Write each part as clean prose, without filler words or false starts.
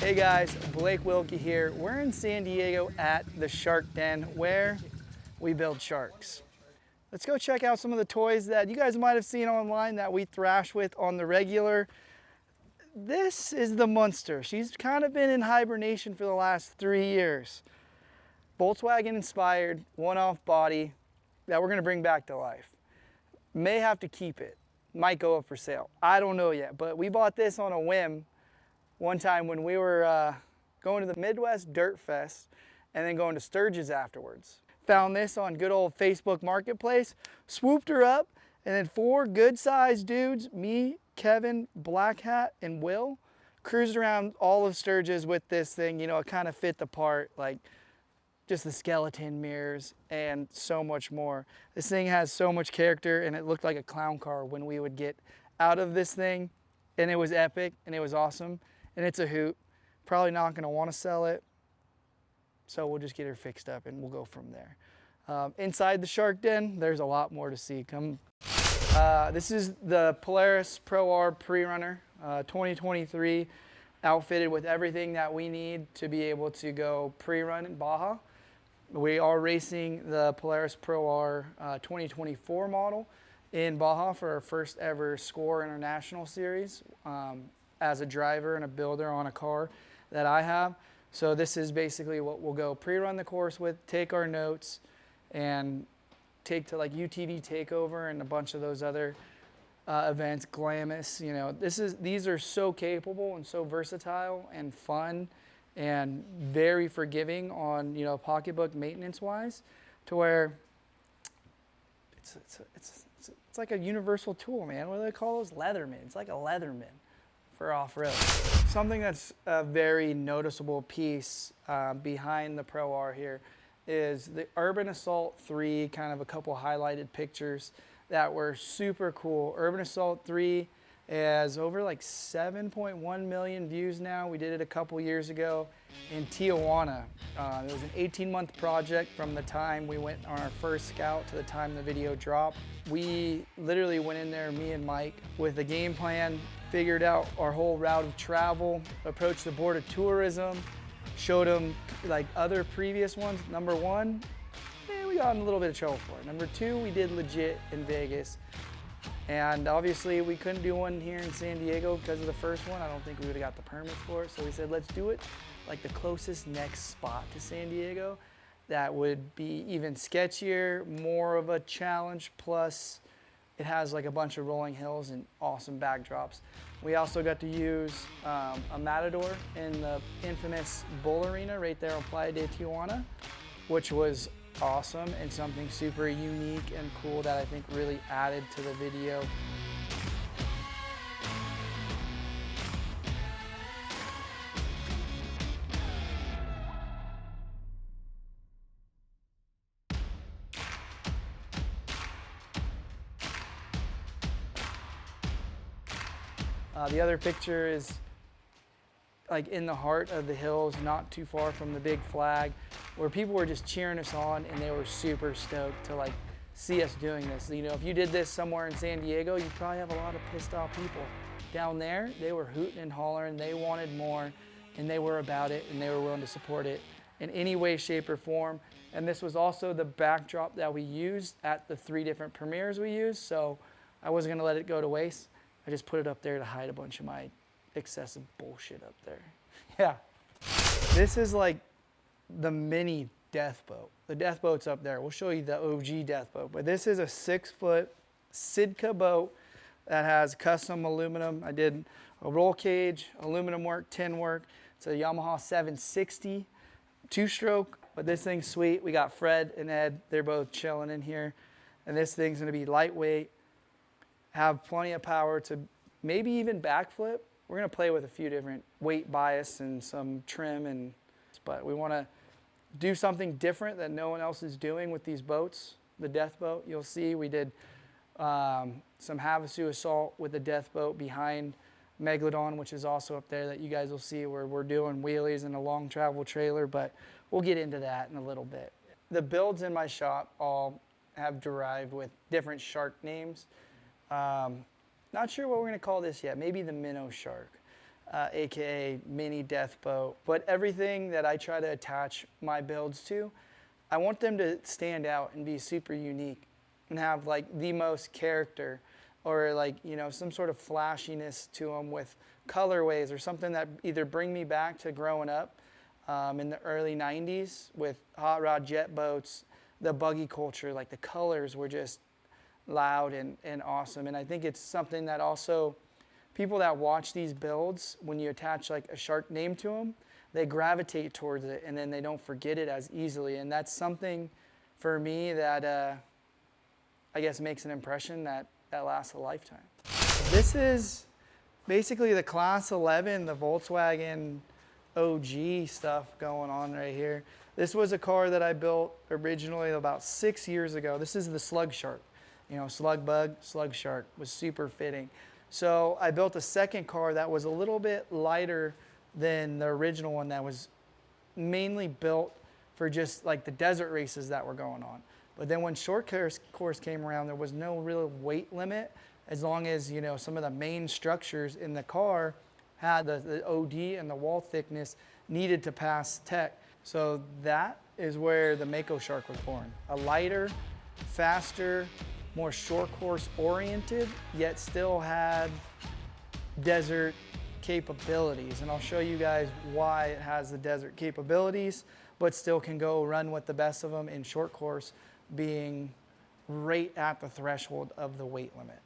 Hey guys, Blake Wilkey here. We're in San Diego at the Shark Den where we build sharks. Let's go check out some of the toys that you guys might have seen online that we thrash with on the regular. This is the Munster. She's kind of been in hibernation for the last 3 years. Volkswagen inspired, one-off body that we're gonna bring back to life. May have to keep it, might go up for sale. I don't know yet, but we bought this on a whim one time when we were going to the Midwest Dirt Fest and then going to Sturgis afterwards. Found this on good old Facebook Marketplace, swooped her up, and then 4 good-sized dudes, me, Kevin, Black Hat, and Will, cruised around all of Sturgis with this thing. You know, it kind of fit the part, like just the skeleton mirrors and so much more. This thing has so much character, and it looked like a clown car when we would get out of this thing, and it was epic, and it was awesome, and it's a hoot. Probably not gonna wanna sell it, so we'll just get her fixed up and we'll go from there. Inside the Shark Den, there's a lot more to see. Come. This is the Polaris Pro R Pre-Runner 2023, outfitted with everything that we need to be able to go pre-run in Baja. We are racing the Polaris Pro R 2024 model in Baja for our first ever SCORE International Series as a driver and a builder on a car that I have. So this is basically what we'll go pre-run the course with, take our notes, and take to like UTV Takeover and a bunch of those other events, Glamis. You know, these are so capable and so versatile and fun and very forgiving on, you know, pocketbook maintenance wise, to where it's like a universal tool, man. What do they call those? Leatherman. It's like a Leatherman for off-road. Something that's a very noticeable piece behind the Pro R here is the Urban Assault 3, kind of a couple highlighted pictures that were super cool. Urban Assault 3 has over like 7.1 million views now. We did it a couple years ago in Tijuana. It was an 18-month project from the time we went on our first scout to the time the video dropped. We literally went in there, me and Mike, with a game plan, figured out our whole route of travel, approached the Board of Tourism, showed them like other previous ones. Number 1, we got in a little bit of trouble for it. Number 2, we did legit in Vegas. And obviously we couldn't do one here in San Diego because of the first one. I don't think we would have got the permits for it. So we said, let's do it like the closest next spot to San Diego that would be even sketchier, more of a challenge, plus it has like a bunch of rolling hills and awesome backdrops. We also got to use a Matador in the infamous Bull Arena right there on Playa de Tijuana, which was awesome and something super unique and cool that I think really added to the video. The other picture is like in the heart of the hills, not too far from the big flag, where people were just cheering us on and they were super stoked to like see us doing this. You know, if you did this somewhere in San Diego, you'd probably have a lot of pissed off people. Down there, they were hooting and hollering, they wanted more, and they were about it, and they were willing to support it in any way, shape, or form. And this was also the backdrop that we used at the 3 different premieres we used, so I wasn't gonna let it go to waste. I just put it up there to hide a bunch of my excessive bullshit up there. Yeah. This is like the mini death boat. The death boat's up there. We'll show you the OG death boat. But this is a 6-foot Sitka boat that has custom aluminum. I did a roll cage, aluminum work, tin work. It's a Yamaha 760 2-stroke, but this thing's sweet. We got Fred and Ed. They're both chilling in here. And this thing's gonna be lightweight, have plenty of power to maybe even backflip. We're gonna play with a few different weight bias and some trim, but we wanna do something different that no one else is doing with these boats. The death boat, you'll see we did some Havasu assault with the death boat behind Megalodon, which is also up there that you guys will see where we're doing wheelies in a long travel trailer, but we'll get into that in a little bit. The builds in my shop all have derived with different shark names. Not sure what we're gonna call this yet. Maybe the minnow shark. AKA mini death boat. But everything that I try to attach my builds to, I want them to stand out and be super unique and have like the most character, or like, you know, some sort of flashiness to them with colorways or something that either bring me back to growing up in the early 90s with hot rod jet boats, the buggy culture. Like the colors were just loud and awesome. And I think it's something that also people that watch these builds, when you attach like a shark name to them, they gravitate towards it and then they don't forget it as easily. And that's something for me that I guess makes an impression that lasts a lifetime. This is basically the Class 11, the Volkswagen OG stuff going on right here. This was a car that I built originally about 6 years ago. This is the Slug Shark. You know, slug bug, slug shark was super fitting. So I built a second car that was a little bit lighter than the original one that was mainly built for just like the desert races that were going on. But then when short course came around, there was no real weight limit as long as, you know, some of the main structures in the car had the OD and the wall thickness needed to pass tech. So that is where the Mako Shark was born. A lighter, faster, more short course oriented, yet still had desert capabilities. And I'll show you guys why it has the desert capabilities, but still can go run with the best of them in short course, being right at the threshold of the weight limit.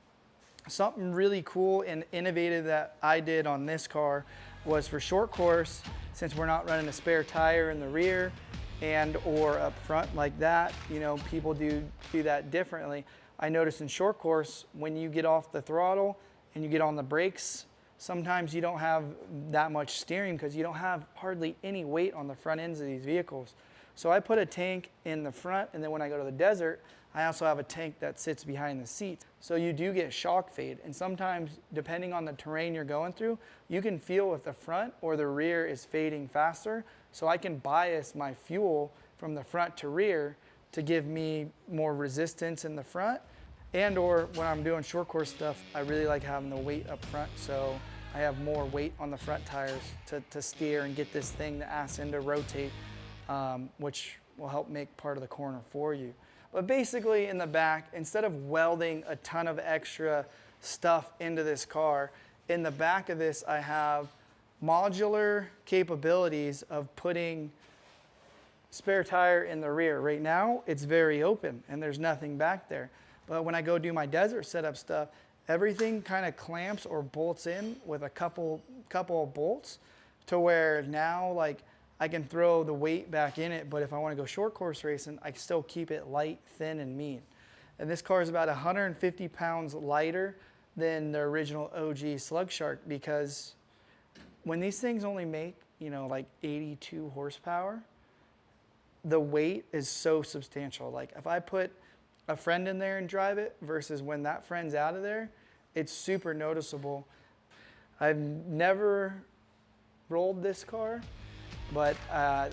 Something really cool and innovative that I did on this car was for short course, since we're not running a spare tire in the rear and or up front like that, you know, people do that differently. I noticed in short course, when you get off the throttle and you get on the brakes, sometimes you don't have that much steering because you don't have hardly any weight on the front ends of these vehicles. So I put a tank in the front, and then when I go to the desert, I also have a tank that sits behind the seats. So you do get shock fade, and sometimes depending on the terrain you're going through, you can feel if the front or the rear is fading faster. So I can bias my fuel from the front to rear to give me more resistance in the front. And or when I'm doing short course stuff, I really like having the weight up front, so I have more weight on the front tires to steer and get this thing, the ass end to rotate, which will help make part of the corner for you. But basically in the back, instead of welding a ton of extra stuff into this car, in the back of this I have modular capabilities of putting spare tire in the rear. Right now it's very open and there's nothing back there. But when I go do my desert setup stuff, everything kind of clamps or bolts in with a couple of bolts to where now like I can throw the weight back in it, but if I want to go short course racing, I can still keep it light, thin, and mean. And this car is about 150 pounds lighter than the original OG Slug Shark, because when these things only make, you know, like 82 horsepower, the weight is so substantial. Like if I put a friend in there and drive it versus when that friend's out of there, it's super noticeable. I've never rolled this car, but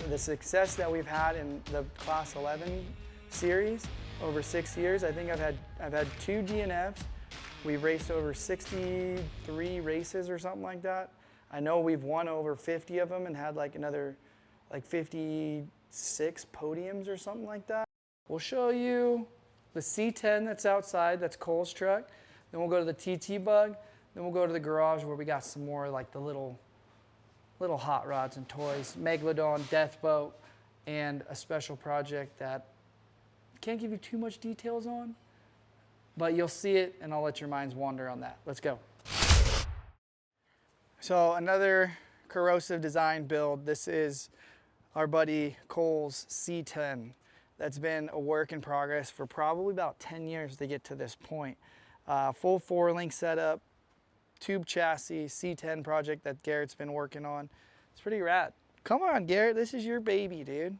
the success that we've had in the Class 11 series over 6 years, I think I've had 2 DNFs. We've raced over 63 races or something like that. I know we've won over 50 of them and had like another like 56 podiums or something like that. We'll show you the C10 that's outside, that's Cole's truck. Then we'll go to the TT Bug. Then we'll go to the garage where we got some more like the little hot rods and toys, Megalodon, Death Boat, and a special project that I can't give you too much details on, but you'll see it and I'll let your minds wander on that. Let's go. So another corrosive design build. This is our buddy Cole's C10. That's been a work in progress for probably about 10 years to get to this point. Full 4-link setup, tube chassis, C10 project that Garrett's been working on. It's pretty rad. Come on, Garrett, this is your baby, dude.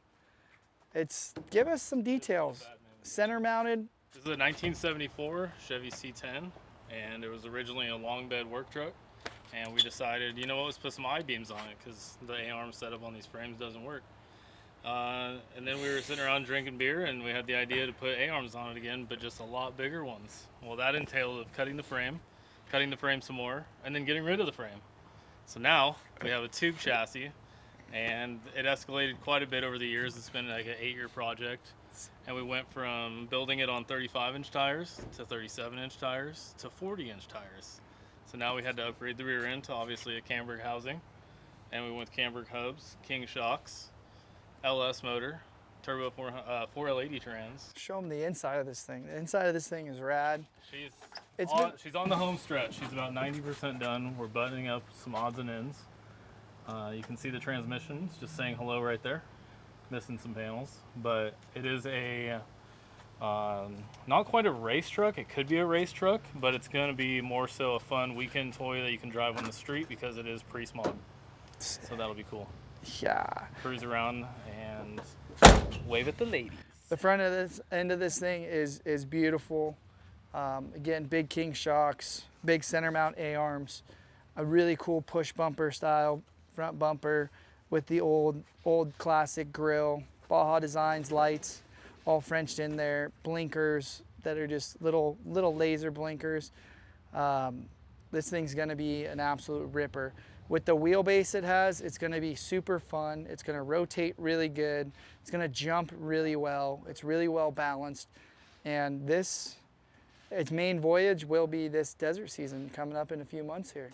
Give us some details. Center mounted. This is a 1974 Chevy C10, and it was originally a long bed work truck. And we decided, you know what, let's put some I-beams on it because the A-arm setup on these frames doesn't work. And then we were sitting around drinking beer and we had the idea to put A-arms on it again, but just a lot bigger ones. Well, that entailed of cutting the frame some more, and then getting rid of the frame. So now we have a tube chassis, and it escalated quite a bit over the years. It's been like an 8-year project, and we went from building it on 35-inch tires to 37-inch tires to 40-inch tires. So now we had to upgrade the rear end to obviously a Camburg housing, and we went with Camburg hubs, King shocks, LS motor, turbo 4L80 trans. Show them the inside of this thing. The inside of this thing is rad. She's on the home stretch. She's about 90% done. We're buttoning up some odds and ends. You can see the transmissions just saying hello right there. Missing some panels, but it is a not quite a race truck. It could be a race truck, but it's going to be more so a fun weekend toy that you can drive on the street because it is pre-smog. So that'll be cool. Yeah. Cruise around and wave at the ladies. The front of this end of this thing is beautiful. Again, big King shocks, big center mount A-arms, a really cool push bumper style front bumper with the old classic grille, Baja Designs lights, all Frenched in there, blinkers that are just little laser blinkers. This thing's gonna be an absolute ripper. With the wheelbase it has, it's gonna be super fun. It's gonna rotate really good. It's gonna jump really well. It's really well balanced. And its main voyage will be this desert season coming up in a few months here.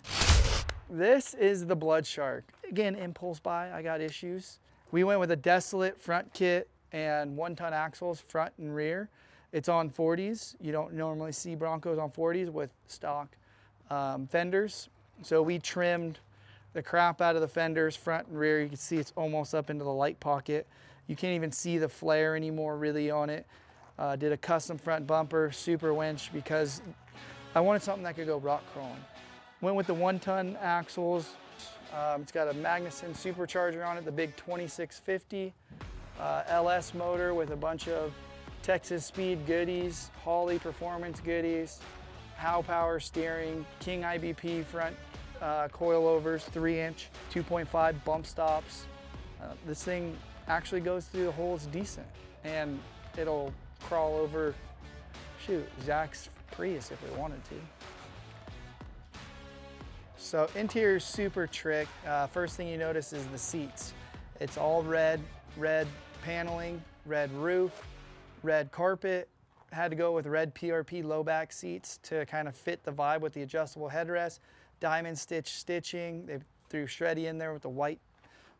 This is the Blood Shark. Again, impulse buy, I got issues. We went with a desolate front kit and 1-ton axles front and rear. It's on 40s. You don't normally see Broncos on 40s with stock fenders. So we trimmed the crap out of the fenders front and rear. You can see it's almost up into the light pocket. You can't even see the flare anymore really on it. Did a custom front bumper, super winch, because I wanted something that could go rock crawling. Went with the 1-ton axles. It's got a Magnuson supercharger on it, the big 2650. LS motor with a bunch of Texas Speed goodies, Hawley performance goodies, Howe power steering, King IBP front coilovers, 3-inch, 2.5 bump stops. This thing actually goes through the holes decent, and it'll crawl over, shoot, Zach's Prius if we wanted to. So interior's super trick. First thing you notice is the seats. It's all red paneling, red roof, red carpet. Had to go with red PRP low back seats to kind of fit the vibe with the adjustable headrest. Diamond stitching. They threw Shreddy in there with the white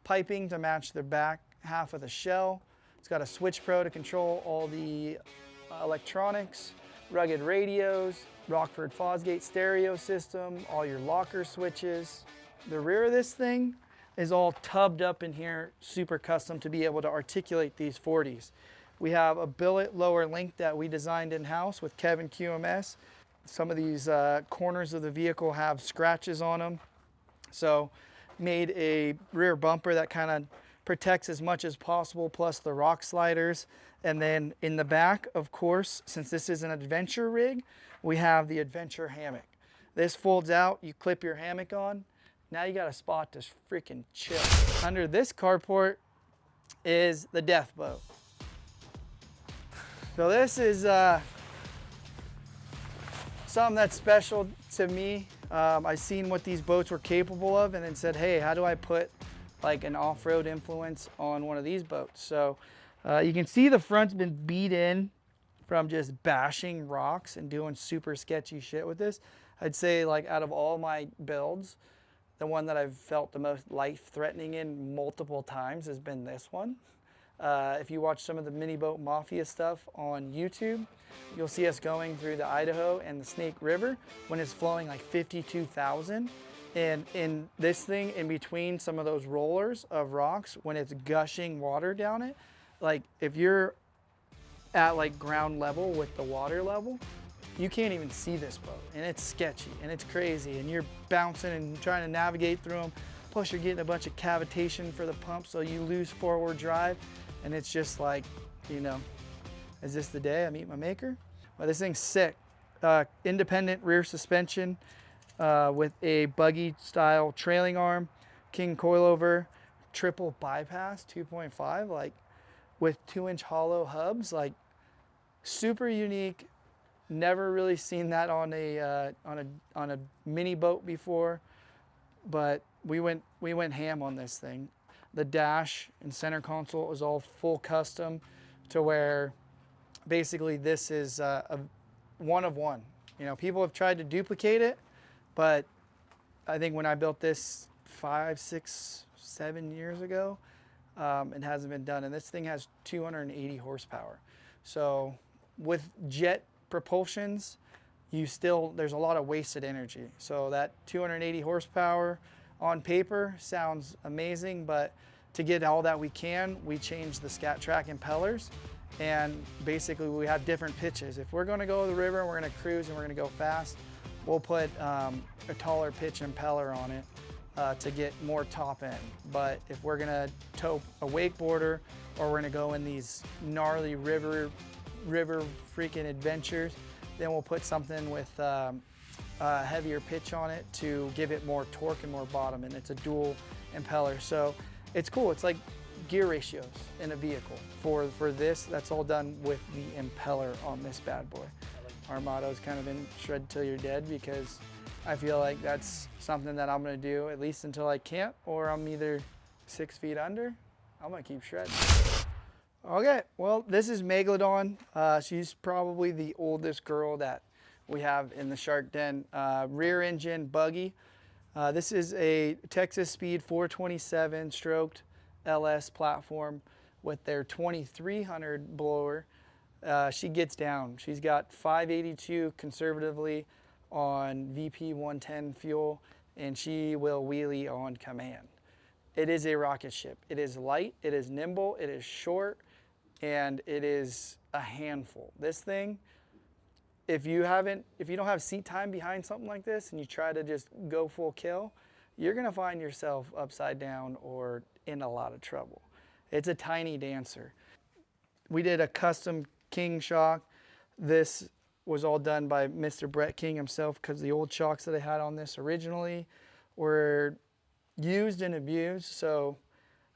piping to match the back half of the shell. It's got a Switch Pro to control all the electronics, rugged radios, Rockford Fosgate stereo system, all your locker switches. The rear of this thing is all tubbed up in here, super custom to be able to articulate these 40s. We have a billet lower link that we designed in-house with Kevin QMS. Some of these corners of the vehicle have scratches on them. So made a rear bumper that kind of protects as much as possible, plus the rock sliders. And then in the back, of course, since this is an adventure rig, we have the adventure hammock. This folds out, you clip your hammock on. Now you got a spot to freaking chill. Under this carport is the death boat. So this is something that's special to me. I seen what these boats were capable of and then said, hey, how do I put like an off-road influence on one of these boats? So you can see the front's been beat in from just bashing rocks and doing super sketchy shit with this. I'd say like out of all my builds, the one that I've felt the most life-threatening in multiple times has been this one. If you watch some of the Mini Boat Mafia stuff on YouTube, you'll see us going through the Idaho and the Snake River when it's flowing like 52,000. And in this thing, in between some of those rollers of rocks, when it's gushing water down it, like if you're at like ground level with the water level, you can't even see this boat, and it's sketchy and it's crazy, and you're bouncing and trying to navigate through them. Plus you're getting a bunch of cavitation for the pump, so you lose forward drive, and it's just like, you know, is this the day I meet my maker? Well, this thing's sick. Independent rear suspension with a buggy style trailing arm, King coilover, triple bypass 2.5, like with 2-inch hollow hubs, like super unique. Never really seen that on a mini boat before. but we went ham on this thing. The dash and center console is all full custom, to where basically this is a one of one. You know, people have tried to duplicate it, but I think when I built this 5, 6, 7 years ago, it hasn't been done. And this thing has 280 horsepower. So with jet propulsions, there's a lot of wasted energy. So that 280 horsepower on paper sounds amazing, but to get all that we can, we change the scat track impellers. And basically we have different pitches. If we're gonna go to the river and we're gonna cruise and we're gonna go fast, we'll put a taller pitch impeller on it to get more top end. But if we're gonna tow a wakeboarder, or we're gonna go in these gnarly river freaking adventures, then we'll put something with a heavier pitch on it to give it more torque and more bottom, and it's a dual impeller. So it's cool. It's like gear ratios in a vehicle. For this, that's all done with the impeller on this bad boy. Our motto's kind of been shred till you're dead, because I feel like that's something that I'm gonna do at least until I can't, or I'm either 6 feet under. I'm gonna keep shredding. Okay, well, this is Megalodon. She's probably the oldest girl that we have in the Shark Den. Rear engine buggy. This is a Texas Speed 427 stroked LS platform with their 2300 blower. She gets down. She's got 582 conservatively on VP 110 fuel, and she will wheelie on command. It is a rocket ship. It is light, it is nimble, it is short, and it is a handful. This thing, if you don't have seat time behind something like this and you try to just go full kill, you're gonna find yourself upside down or in a lot of trouble. It's a tiny dancer. We did a custom King shock. This was all done by Mr. Brett King himself, because the old shocks that I had on this originally were used and abused. So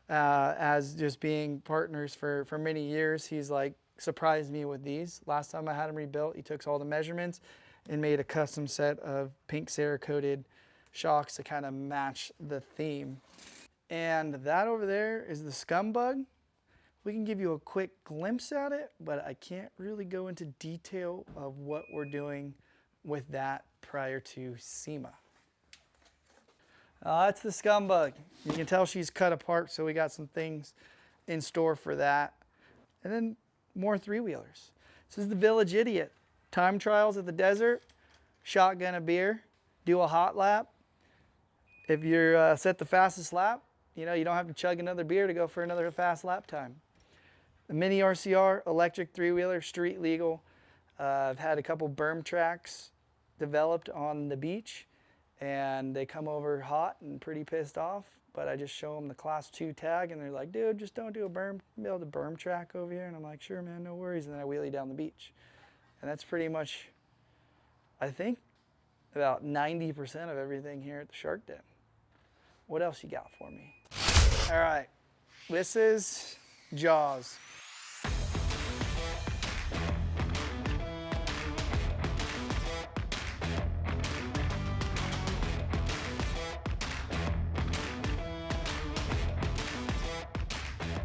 as just being partners for many years, he's like surprised me with these. Last time I had them rebuilt, he took all the measurements and made a custom set of pink Cerakoted shocks to kind of match the theme. And that over there is the Scumbug. We can give you a quick glimpse at it, but I can't really go into detail of what we're doing with that prior to SEMA. That's the Scumbug. You can tell she's cut apart, so we got some things in store for that. And then more three-wheelers. This is the Village Idiot. Time trials at the desert, shotgun a beer, do a hot lap. If you're set the fastest lap, you know, you don't have to chug another beer to go for another fast lap time. The Mini RCR, electric three-wheeler, street legal. I've had a couple berm tracks developed on the beach, and they come over hot and pretty pissed off, but I just show them the class 2 tag, and they're like, dude, just don't do a berm, build a berm track over here. And I'm like, sure, man, no worries. And then I wheelie down the beach. And that's pretty much, I think, about 90% of everything here at the Shark Den. What else you got for me? All right, this is Jaws.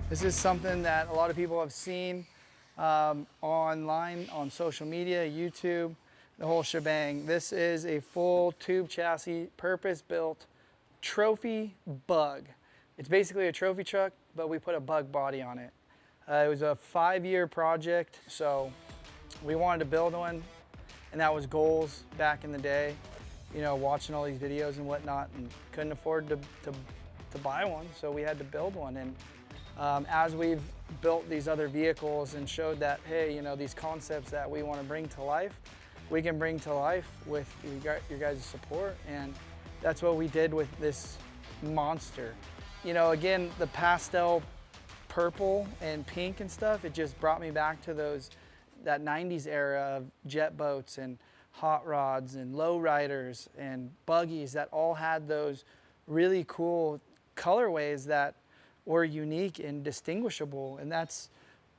This is something that a lot of people have seen online, on social media, YouTube, the whole shebang. This is a full tube chassis, purpose-built trophy bug. It's basically a trophy truck, but we put a bug body on it. It was a 5-year project, so we wanted to build one, and that was goals back in the day. You know, watching all these videos and whatnot, and couldn't afford to buy one, so we had to build one. And as we've built these other vehicles and showed that, hey, you know, these concepts that we want to bring to life, we can bring to life with your guys' support. And that's what we did with this monster. You know, again, the pastel purple and pink and stuff, it just brought me back to that 90s era of jet boats and hot rods and lowriders and buggies that all had those really cool colorways that were unique and distinguishable. And that's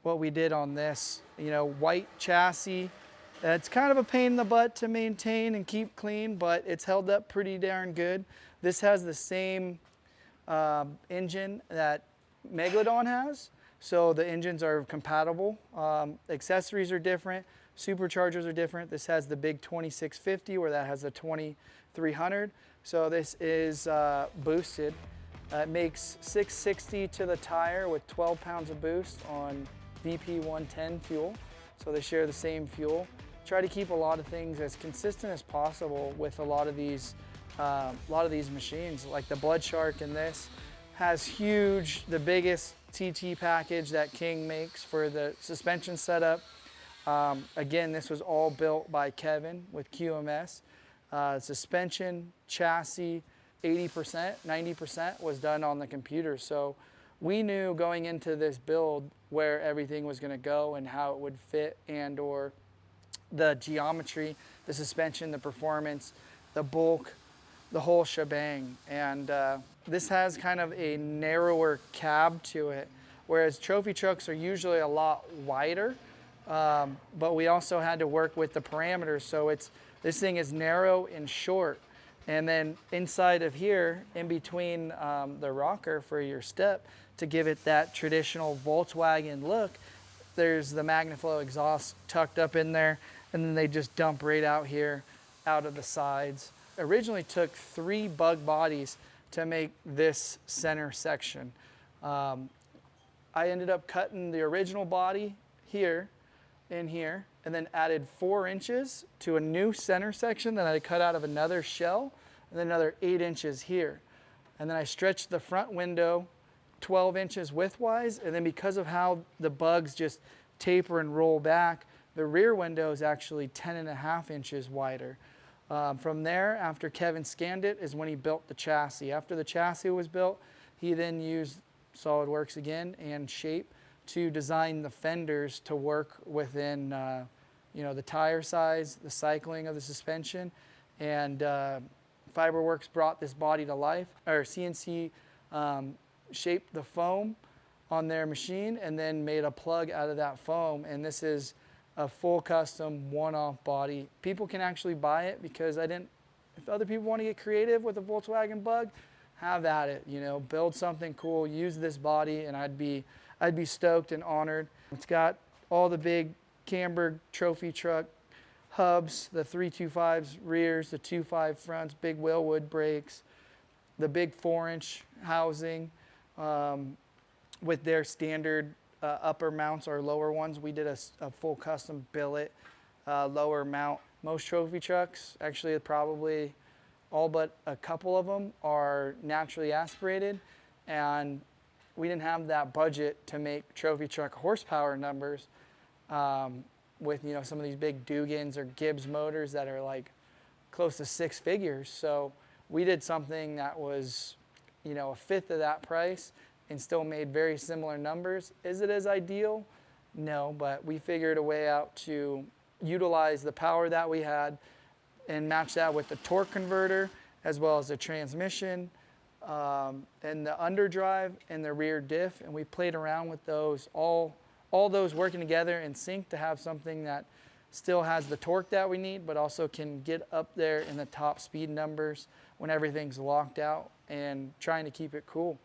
what we did on this. You know, white chassis, It's kind of a pain in the butt to maintain and keep clean, but it's held up pretty darn good. This has the same engine that Megalodon has, so the engines are compatible. Accessories are different, superchargers are different. This has the big 2650 where that has the 2300. So this is boosted. It makes 660 to the tire with 12 pounds of boost on VP 110 fuel. So they share the same fuel. Try to keep a lot of things as consistent as possible with a lot of these machines. Like the Blood Shark in this has the biggest TT package that King makes for the suspension setup. Again, this was all built by Kevin with QMS. Suspension, chassis, 80%, 90% was done on the computer. So we knew going into this build where everything was going to go and how it would fit and or the geometry, the suspension, the performance, the bulk, the whole shebang. And this has kind of a narrower cab to it, whereas trophy trucks are usually a lot wider, but we also had to work with the parameters. So this thing is narrow and short. And then inside of here, in between the rocker for your step, to give it that traditional Volkswagen look, there's the MagnaFlow exhaust tucked up in there, and then they just dump right out here, out of the sides. Originally took 3 bug bodies to make this center section. I ended up cutting the original body here, in here, and then added 4 inches to a new center section that I cut out of another shell, and then another 8 inches here. And then I stretched the front window 12 inches widthwise, and then because of how the bugs just taper and roll back, the rear window is actually 10.5 inches wider. From there, after Kevin scanned it, is when he built the chassis. After the chassis was built, he then used SolidWorks again and Shape to design the fenders to work within the tire size, the cycling of the suspension, and Fiberworks brought this body to life, or CNC shaped the foam on their machine and then made a plug out of that foam, and this is a full custom one-off body. People can actually buy it because if other people want to get creative with a Volkswagen Bug, have at it, build something cool, use this body, and I'd be stoked and honored. It's got all the big Camburg trophy truck hubs, the 325s rears, the 25 fronts, big Willwood brakes, the big 4-inch housing with their standard upper mounts or lower ones. We did a full custom billet lower mount. Most trophy trucks, actually probably all but a couple of them, are naturally aspirated, and we didn't have that budget to make trophy truck horsepower numbers with some of these big Dugans or Gibbs motors that are like close to 6 figures. So we did something that was a fifth of that price and still made very similar numbers. Is it as ideal? No, but we figured a way out to utilize the power that we had and match that with the torque converter as well as the transmission and the underdrive and the rear diff, and we played around with those, all those working together in sync to have something that still has the torque that we need, but also can get up there in the top speed numbers when everything's locked out, and trying to keep it cool.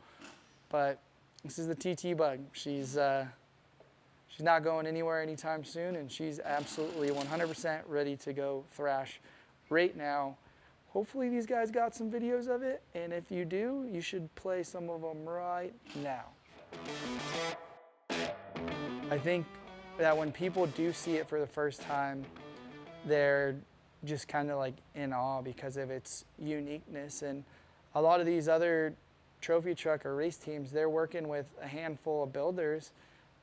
But this is the TT Bug. She's not going anywhere anytime soon, and she's absolutely 100% ready to go thrash right now. Hopefully these guys got some videos of it, and if you do, you should play some of them right now. I think that when people do see it for the first time, they're just kind of like in awe because of its uniqueness. And a lot of these other trophy truck or race teams, they're working with a handful of builders,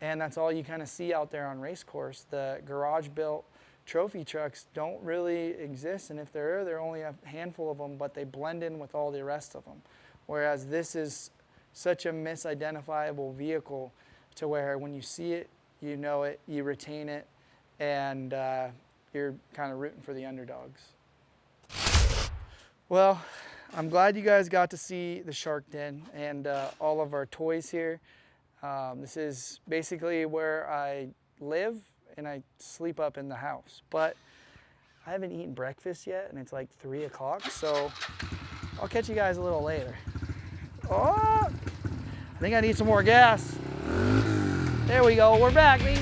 and that's all you kind of see out there on race course. The garage built trophy trucks don't really exist, and if there are only a handful of them, but they blend in with all the rest of them. Whereas this is such a misidentifiable vehicle to where when you see it, you know it, you retain it, and you're kind of rooting for the underdogs. Well, I'm glad you guys got to see the Shark Den and all of our toys here. This is basically where I live and I sleep up in the house. But I haven't eaten breakfast yet, and it's like 3 o'clock, so I'll catch you guys a little later. Oh, I think I need some more gas. There we go, we're back, baby.